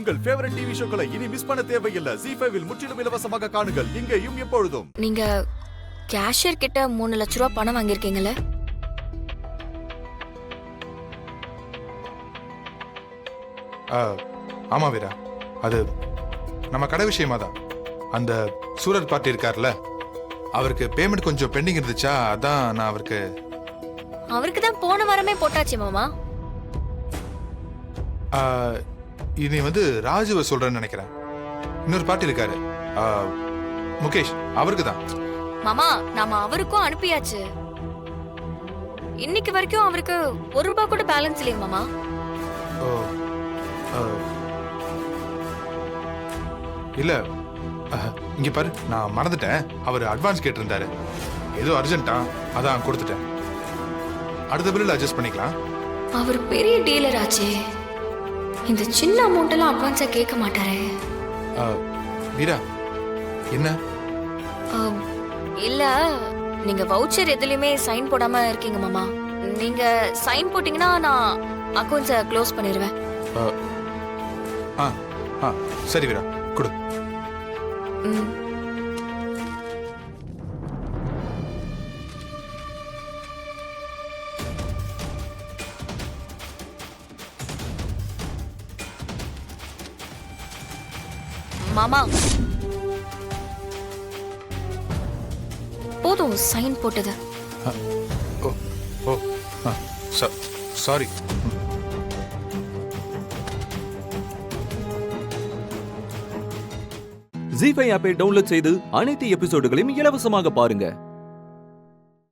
உங்கள் favourite TV ஷோக்களை இனி miss பண்ண தேவையில்லை. ZEE5 இல் முற்றிலும் இலவசமாக காணுங்கள். இங்கேயும் எப்பொழுதும். நீங்க கேஷியர் கிட்ட 3 லட்ச ரூபா பணம் வாங்கியிருக்கீங்கல்ல? ஆமா வீரா, அது நம்ம கடை விஷயமா தான். அந்த சூரத் பார்ட்டி இருக்கார்ல, அவருக்கு பேமெண்ட் கொஞ்சம் பெண்டிங் இருந்துச்சா, அதான் நான் அவருக்கு தான் போன வாரமே போட்டாச்சு மாமா. இனி ராஜுவை சொல்றேன்னு நினைக்கிறேன். இன்னொரு பார்ட்டி இருக்காரு, முகேஷ், அவருக்கு தான். மாமா நாம அவருக்கும் அனுப்பியாச்சு. இன்னைக்கு வரைக்கும் அவருக்கு 1 ரூபாய் கூட பேலன்ஸ் இல்லையா மாமா? இல்ல, இங்க பாரு, நான் மறந்துட்டேன். அவர் அட்வான்ஸ் கேட்டிருந்தாரு, ஏதோ அர்ஜென்ட்டா, அதான் கொடுத்துட்டேன். அடுத்த பில்லில் அட்ஜஸ்ட் பண்ணிக்கலாம். அவர் பெரிய டீலர் ஆச்சே, இந்த சின்ன அமௌண்ட் எல்லாம் அட்வான்ஸா கேட்க மாட்டாரே. வீரா, என்ன? இல்ல, நீங்க வவுச்சர் எதுலயுமே சைன் போடாம இருக்கீங்க மாமா. நீங்க சைன் போட்டீங்கன்னா நான் அக்கவுண்ட்ஸை க்ளோஸ் பண்ணிடுவேன். சரி வீரா, கொடு. மாமா போதும் சைன் போட்டது. சாரி. ZEE5 ஆப்பை டவுன்லோட் செய்து அனைத்து எபிசோடுகளையும் இலவசமாக பாருங்க.